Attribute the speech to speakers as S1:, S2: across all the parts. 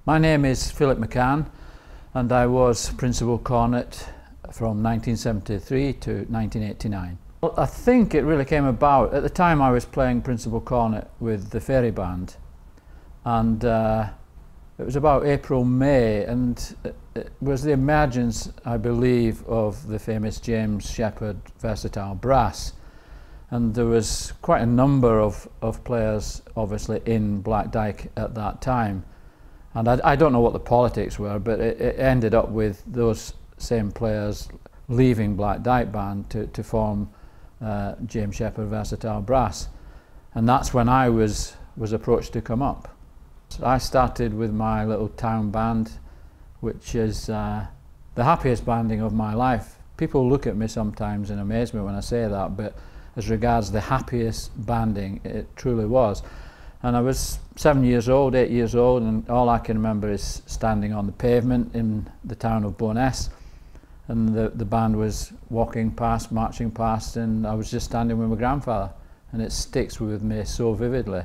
S1: My name is Philip McCann and I was Principal Cornet from 1973 to 1989. Well, I think it really came about, at the time I was playing Principal Cornet with the Fairy Band, and it was about April, May, and it was the emergence, I believe, of the famous James Shepherd versatile brass. And there was quite a number of players obviously in Black Dyke at that time. And I don't know what the politics were, but it ended up with those same players leaving Black Dyke Band to form James Shepherd versatile brass. And that's when I was approached to come up. So I started with my little town band, which is the happiest banding of my life. People look at me sometimes in amazement when I say that, but as regards the happiest banding, it truly was. And I was 7 years old, 8 years old, and all I can remember is standing on the pavement in the town of Bowness, and the band was walking past, marching past, and I was just standing with my grandfather, and it sticks with me so vividly.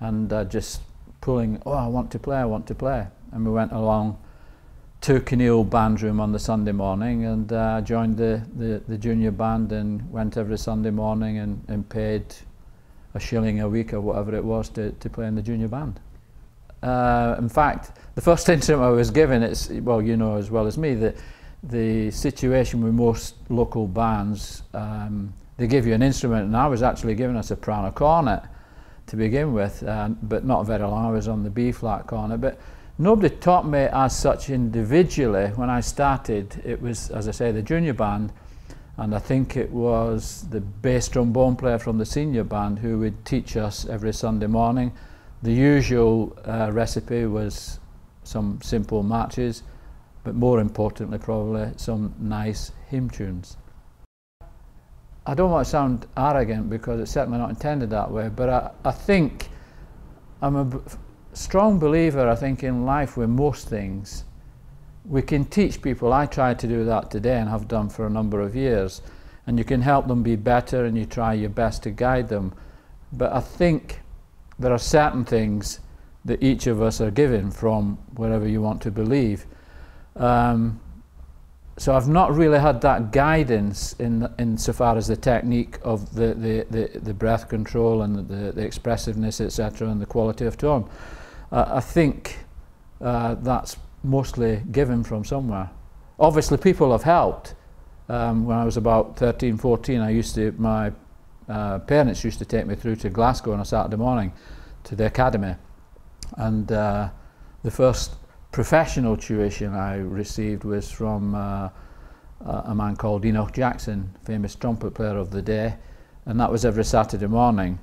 S1: And just pulling, oh, I want to play, I want to play. And we went along to Kinneil band room on the Sunday morning and joined the junior band and went every Sunday morning and paid £1 a week or whatever it was to play in the junior band. In fact, the first instrument I was given, it's, well, you know as well as me, that the situation with most local bands, they give you an instrument, and I was actually given a soprano cornet to begin with, but not very long. I was on the B flat cornet, but nobody taught me as such individually. When I started, it was, as I say, the junior band, and I think it was the bass trombone player from the senior band who would teach us every Sunday morning. The usual recipe was some simple marches, but more importantly probably some nice hymn tunes. I don't want to sound arrogant because it's certainly not intended that way, but I think I'm a strong believer, I think, in life with most things. We can teach people. I try to do that today and have done for a number of years, and you can help them be better and you try your best to guide them. But I think there are certain things that each of us are given from wherever you want to believe. So I've not really had that guidance in so far as the technique of the breath control and the expressiveness, etc., and the quality of tone. I think that's mostly given from somewhere. Obviously people have helped. When I was about 13, 14, my parents used to take me through to Glasgow on a Saturday morning to the academy, and the first professional tuition I received was from a man called Enoch Jackson, famous trumpet player of the day, and that was every Saturday morning.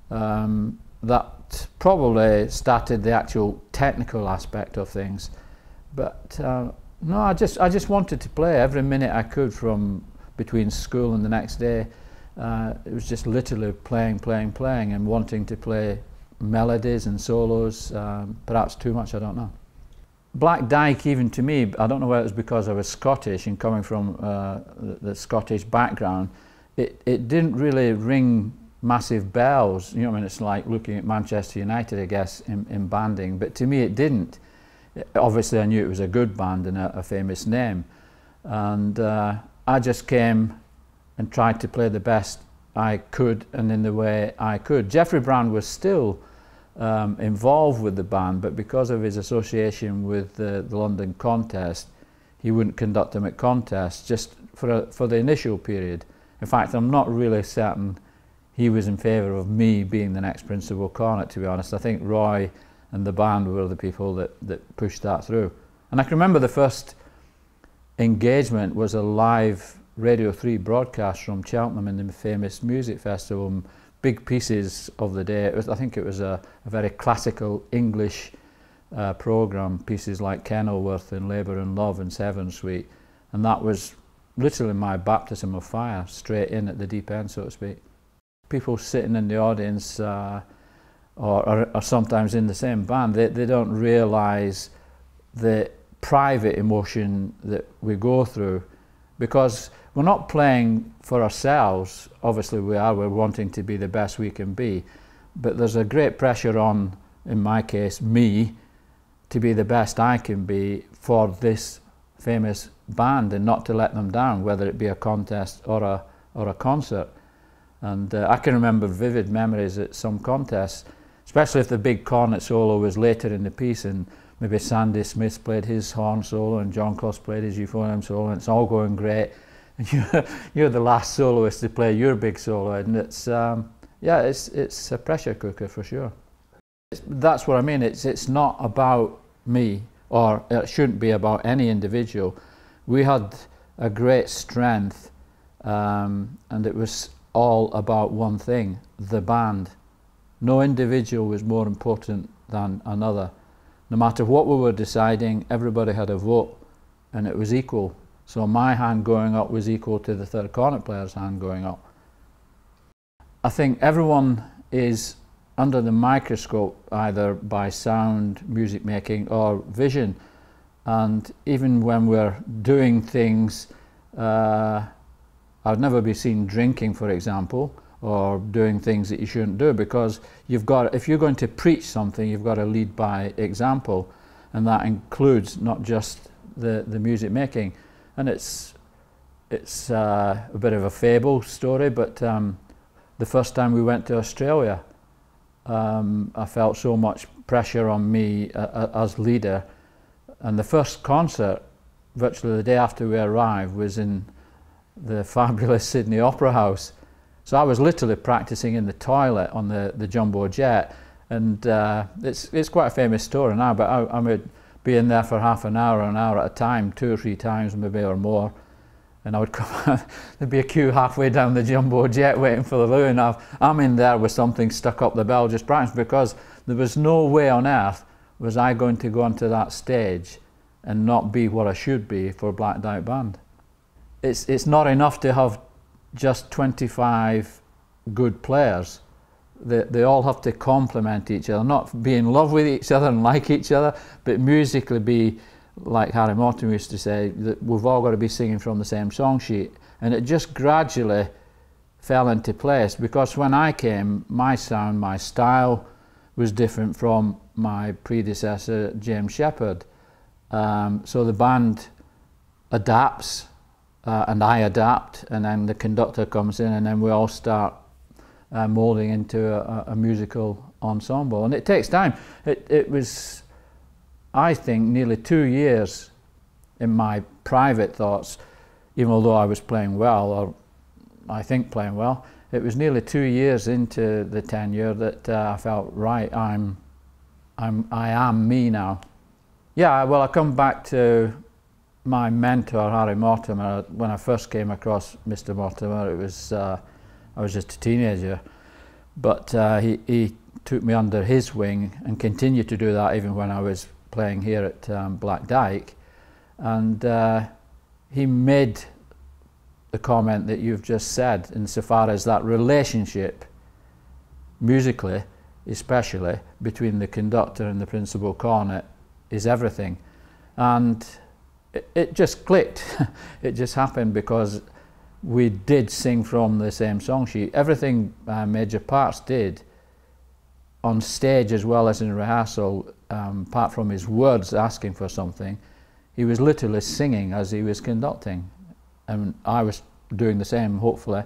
S1: That probably started the actual technical aspect of things, but no, I just wanted to play every minute I could from between school and the next day. It was just literally playing, and wanting to play melodies and solos, perhaps too much, I don't know. Black Dyke, even to me, I don't know whether it was because I was Scottish and coming from the Scottish background, it didn't really ring massive bells. You know what I mean? It's like looking at Manchester United, I guess, in banding, but to me it didn't. Obviously I knew it was a good band and a famous name, and I just came and tried to play the best I could and in the way I could. Jeffrey Brand was still involved with the band, but because of his association with the London contest, he wouldn't conduct them at contests just for the initial period. In fact, I'm not really certain he was in favour of me being the next Principal Cornet, to be honest. I think Roy and the band were the people that pushed that through. And I can remember the first engagement was a live Radio 3 broadcast from Cheltenham in the famous music festival. Big pieces of the day. I think it was a very classical English programme, pieces like Kenilworth and Labour and Love and Severn Suite, and that was literally my baptism of fire, straight in at the deep end, so to speak. People sitting in the audience or sometimes in the same band, they don't realise the private emotion that we go through, because we're not playing for ourselves. Obviously we're wanting to be the best we can be, but there's a great pressure on, in my case, me, to be the best I can be for this famous band and not to let them down, whether it be a contest or a concert. And I can remember vivid memories at some contests, especially if the big cornet solo was later in the piece and maybe Sandy Smith played his horn solo and John Closs played his euphonium solo, and it's all going great. And you're the last soloist to play your big solo, and it's yeah, it's a pressure cooker for sure. That's what I mean. It's not about me, or it shouldn't be about any individual. We had a great strength, and it was all about one thing: the band. No individual was more important than another. No matter what we were deciding, everybody had a vote, and it was equal. So my hand going up was equal to the third cornet player's hand going up. I think everyone is under the microscope, either by sound, music making, or vision. And even when we're doing things, I'd never be seen drinking, for example, or doing things that you shouldn't do, because you've got, if you're going to preach something, you've got to lead by example, and that includes not just the music making. And it's a bit of a fable story, but the first time we went to Australia, I felt so much pressure on me as leader, and the first concert, virtually the day after we arrived, was in the fabulous Sydney Opera House. So I was literally practicing in the toilet on the jumbo jet, and it's quite a famous story now, but I would be in there for half an hour at a time, 2 or 3 times maybe or more, and I would come out, there'd be a queue halfway down the jumbo jet waiting for the loo, and I'm in there with something stuck up the bell just practicing, because there was no way on earth was I going to go onto that stage and not be what I should be for a Black Dyke band. It's not enough to have just 25 good players. They all have to complement each other, not be in love with each other and like each other, but musically be, like Harry Morton used to say, that we've all got to be singing from the same song sheet. And it just gradually fell into place, because when I came, my sound, my style was different from my predecessor, James Shepherd. So the band adapts, and I adapt, and then the conductor comes in, and then we all start moulding into a musical ensemble. And it takes time. It was, I think, nearly 2 years in my private thoughts, even although I was playing well, or I think playing well, it was nearly 2 years into the tenure that I felt, right, I am me now. Yeah, well, I come back to my mentor, Harry Mortimer. When I first came across Mr. Mortimer, it was I was just a teenager, but he took me under his wing and continued to do that even when I was playing here at Black Dyke, and he made the comment that you've just said, insofar as that relationship, musically especially, between the conductor and the principal cornet is everything. And it just clicked. It just happened because we did sing from the same song sheet. Everything Major Parts did on stage as well as in rehearsal, apart from his words asking for something, he was literally singing as he was conducting. And I was doing the same, hopefully,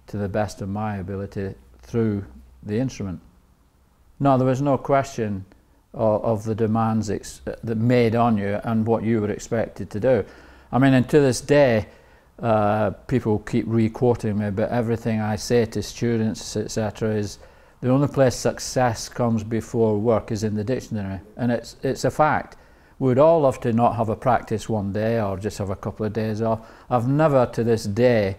S1: to the best of my ability through the instrument. No, there was no question of the demands that made on you and what you were expected to do. I mean, and to this day, people keep re-quoting me, but everything I say to students, etc., is the only place success comes before work is in the dictionary, and it's a fact. We'd all love to not have a practice one day or just have a couple of days off. I've never to this day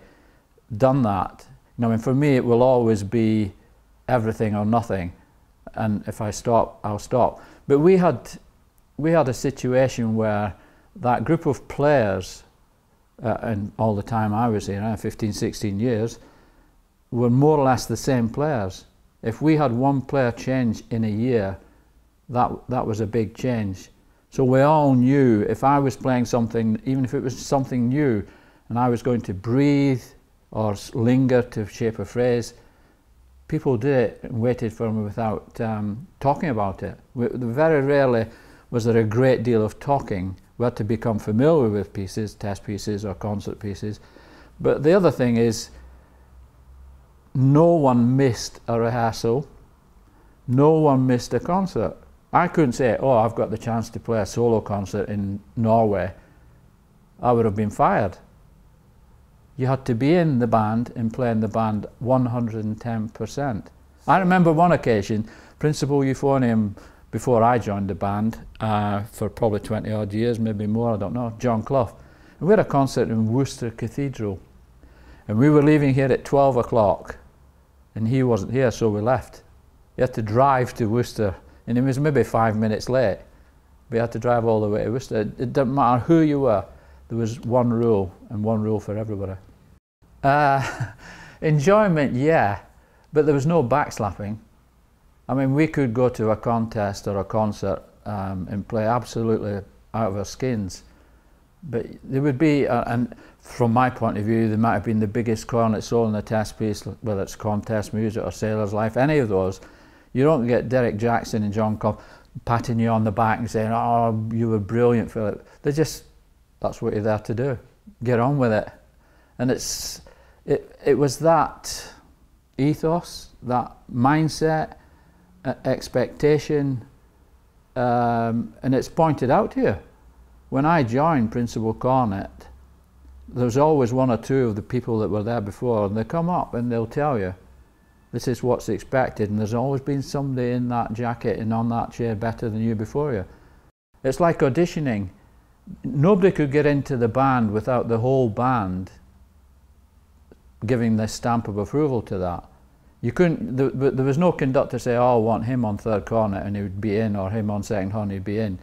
S1: done that. You know, I mean, for me it will always be everything or nothing, and if I stop, I'll stop. But we had a situation where that group of players, and all the time I was here, 15, 16 years, were more or less the same players. If we had one player change in a year, that was a big change. So we all knew if I was playing something, even if it was something new, and I was going to breathe or linger to shape a phrase, people did it and waited for me without talking about it. Very rarely was there a great deal of talking. We had to become familiar with pieces, test pieces or concert pieces. But the other thing is, no one missed a rehearsal, no one missed a concert. I couldn't say, oh, I've got the chance to play a solo concert in Norway. I would have been fired. You had to be in the band and play in the band 110%. I remember one occasion, principal euphonium, before I joined the band, for probably 20 odd years, maybe more, I don't know, John Clough. And we had a concert in Worcester Cathedral. And we were leaving here at 12 o'clock, and he wasn't here, so we left. He had to drive to Worcester, and he was maybe 5 minutes late. We had to drive all the way to Worcester. It didn't matter who you were, there was one rule, and one rule for everybody. Enjoyment, yeah, but there was no backslapping. I mean, we could go to a contest or a concert and play absolutely out of our skins, but there would be, and from my point of view, there might have been the biggest cornet solo in a test piece, whether it's contest music or Sailor's Life, any of those. You don't get Derek Jackson and John Clough patting you on the back and saying, oh, you were brilliant, Philip. They're just, that's what you're there to do. Get on with it. And it was that ethos, that mindset, expectation, and it's pointed out to you. When I joined Principal Cornet, there's always one or two of the people that were there before, and they come up and they'll tell you, this is what's expected, and there's always been somebody in that jacket and on that chair better than you before you. It's like auditioning. Nobody could get into the band without the whole band giving the stamp of approval to that. You couldn't, there was no conductor say, oh, I want him on third cornet and he would be in, or him on second horn, he'd be in.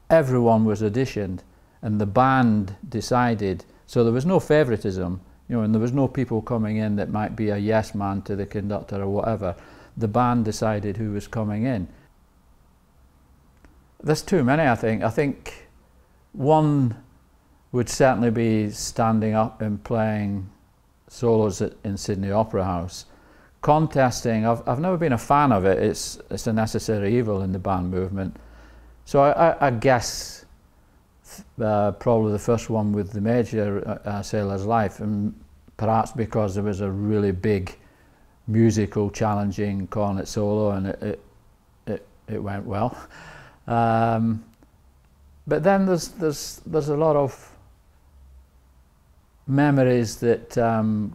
S1: Everyone was auditioned and the band decided, so there was no favoritism, you know, and there was no people coming in that might be a yes man to the conductor or whatever. The band decided who was coming in. There's too many, I think. I think one would certainly be standing up and playing solos in Sydney Opera House. Contesting, I've never been a fan of it. It's a necessary evil in the band movement. So I guess probably the first one with the major Sailor's Life, and perhaps because there was a really big musical, challenging cornet solo, and it went well. But then there's a lot of memories that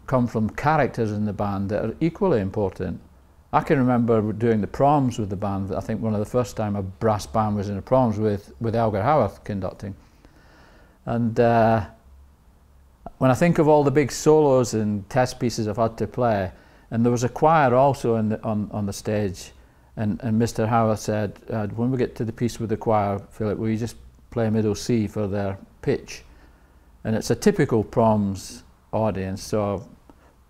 S1: come from characters in the band that are equally important. I can remember doing the proms with the band. I think one of the first time a brass band was in the proms with Elgar Howarth conducting. And when I think of all the big solos and test pieces I've had to play, and there was a choir also on the stage, and Mr. Howarth said, when we get to the piece with the choir, Philip, will you just play middle C for their pitch? And it's a typical proms audience, so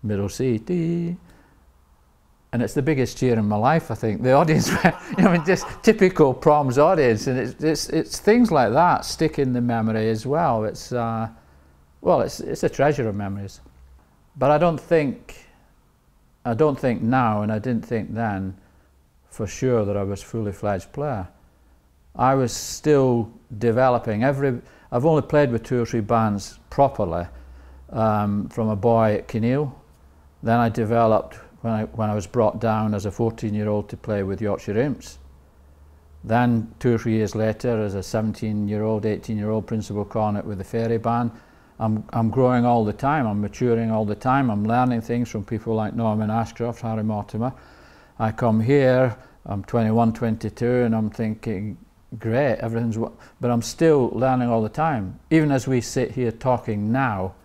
S1: middle C, D, and it's the biggest cheer in my life, I think. The audience, you know, just typical proms audience, and it's things like that stick in the memory as well. It's well, it's a treasure of memories. But I don't think now, and I didn't think then, for sure that I was a fully fledged player. I was still developing. I've only played with 2 or 3 bands properly from a boy at Kinneil. Then I developed when I was brought down as a 14-year-old to play with Yorkshire Imps. Then 2 or 3 years later, as a 17-year-old, 18-year-old principal cornet with the Fairy Band. I'm growing all the time. I'm maturing all the time. I'm learning things from people like Norman Ashcroft, Harry Mortimer. I come here. I'm 21, 22, and I'm thinking, great, everything's, but I'm still learning all the time. Even as we sit here talking now,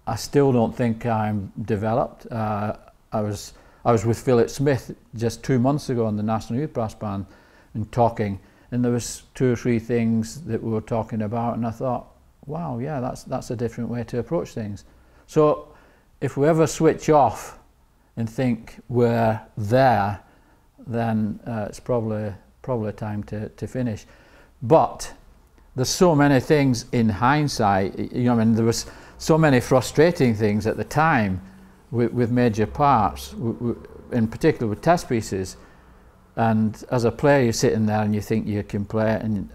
S1: I still don't think I'm developed. I was with Philip Smith just 2 months ago in the National Youth Brass Band and talking, and there was 2 or 3 things that we were talking about, and I thought, wow, yeah, that's a different way to approach things. So if we ever switch off and think we're there, then it's probably time to finish. But there's so many things in hindsight, you know, I mean, there was so many frustrating things at the time with major parts, in particular with test pieces. And as a player, you're sitting there and you think you can play it, and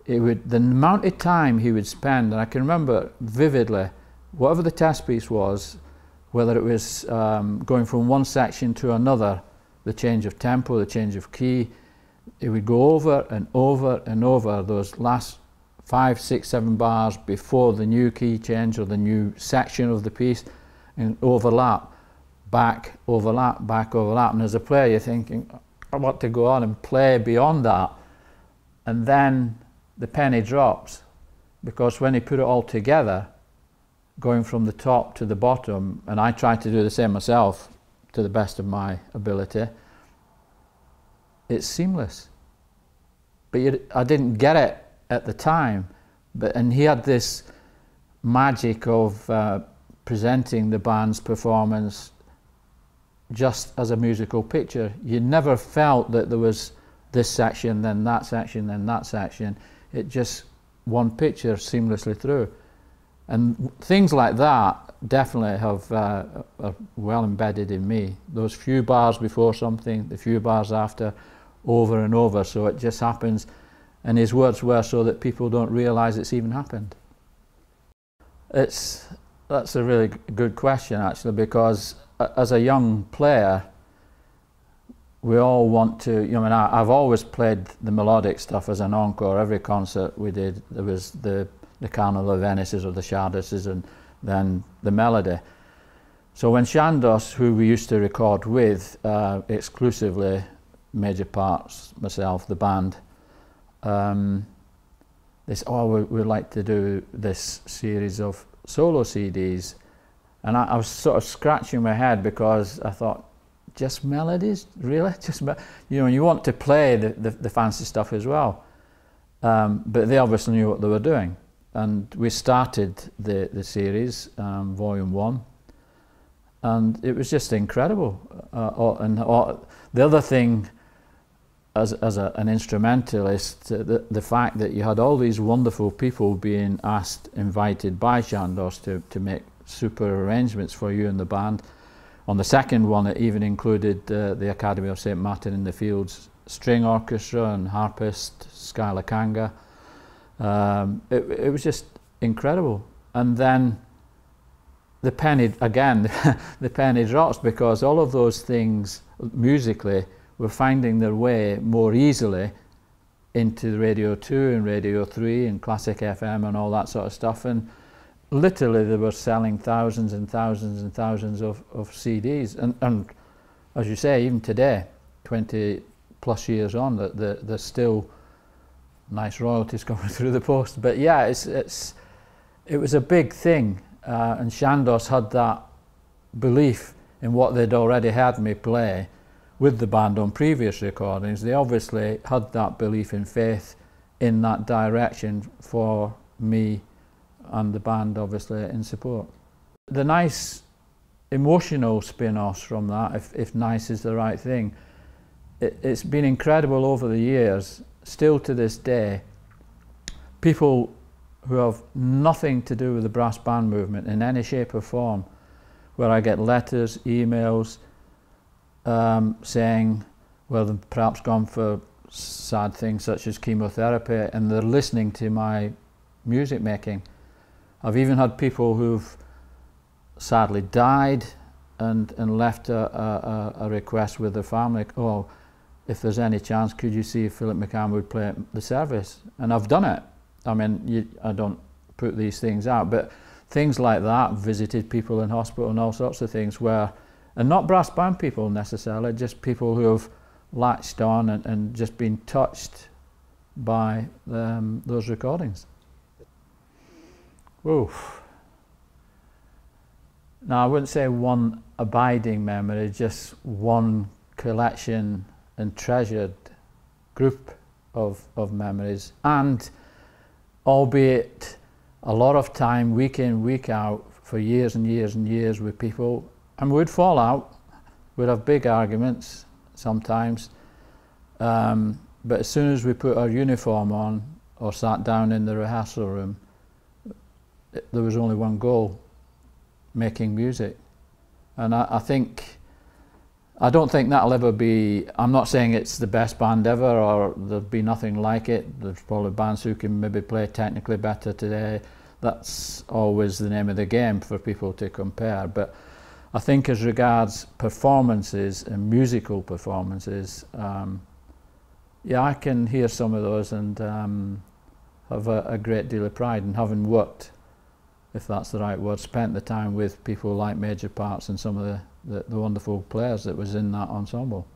S1: the amount of time he would spend, and I can remember vividly, whatever the test piece was, whether it was going from one section to another, the change of tempo, the change of key, it would go over and over and over those last 5, 6, 7 bars before the new key change or the new section of the piece, and overlap, back, overlap, back, overlap. And as a player, you're thinking, I want to go on and play beyond that. And then the penny drops, because when he put it all together, going from the top to the bottom, and I tried to do the same myself to the best of my ability, it's seamless. But I didn't get it at the time, and he had this magic of presenting the band's performance just as a musical picture. You never felt that there was this section, then that section, then that section. It just one picture seamlessly through. And things like that definitely have are well embedded in me. Those few bars before something, the few bars after, over and over, so it just happens. And his words were so that people don't realise it's even happened. That's a really good question, actually, because as a young player, we all want to, you know, I've always played the melodic stuff as an encore. Every concert we did, there was the Carnival of Venices or the Chardases, and then the melody. So when Chandos, who we used to record with exclusively, major parts, myself, the band, they said, oh, we'd like to do this series of solo CDs. And I was sort of scratching my head, because I thought, just melodies, really? Just you know, you want to play the fancy stuff as well. But they obviously knew what they were doing. And we started the series, Volume 1, and it was just incredible. The other thing, as an instrumentalist, the fact that you had all these wonderful people being invited by Chandos to make super arrangements for you and the band. On the second one, it even included the Academy of St. Martin in the Fields String Orchestra and harpist Skylar Kanga. It was just incredible. And then the penny, again, the penny drops, because all of those things musically were finding their way more easily into Radio 2 and Radio 3 and Classic FM and all that sort of stuff. And literally they were selling thousands and thousands and thousands of CDs. And as you say, even today, 20 plus years on, there's still nice royalties coming through the post. But yeah, it was a big thing. And Chandos had that belief in what they'd already had me play with the band on previous recordings. They obviously had that belief and faith in that direction for me and the band, obviously, in support. The nice emotional spin-offs from that, if nice is the right thing, it's been incredible over the years, still to this day. People who have nothing to do with the brass band movement in any shape or form, where I get letters, emails, saying, well, they've perhaps gone for sad things such as chemotherapy, and they're listening to my music making. I've even had people who've sadly died and left a request with their family, oh, if there's any chance, could you see if Philip McCann would play at the service? And I've done it. I mean, I don't put these things out, but things like that, visited people in hospital and all sorts of things where, and not brass band people necessarily, just people who have latched on and just been touched by those recordings. Oof. Now, I wouldn't say one abiding memory, just one collection and treasured group of memories, and albeit a lot of time, week in, week out, for years and years and years with people, and we'd fall out, we'd have big arguments sometimes, but as soon as we put our uniform on or sat down in the rehearsal room, there was only one goal: making music. And I think I don't think that'll ever be, I'm not saying it's the best band ever or there'll be nothing like it. There's probably bands who can maybe play technically better today. That's always the name of the game for people to compare. But I think as regards performances and musical performances, yeah, I can hear some of those and have a great deal of pride in having worked, if that's the right word, spent the time with people like Major Parts and some of the wonderful players that was in that ensemble.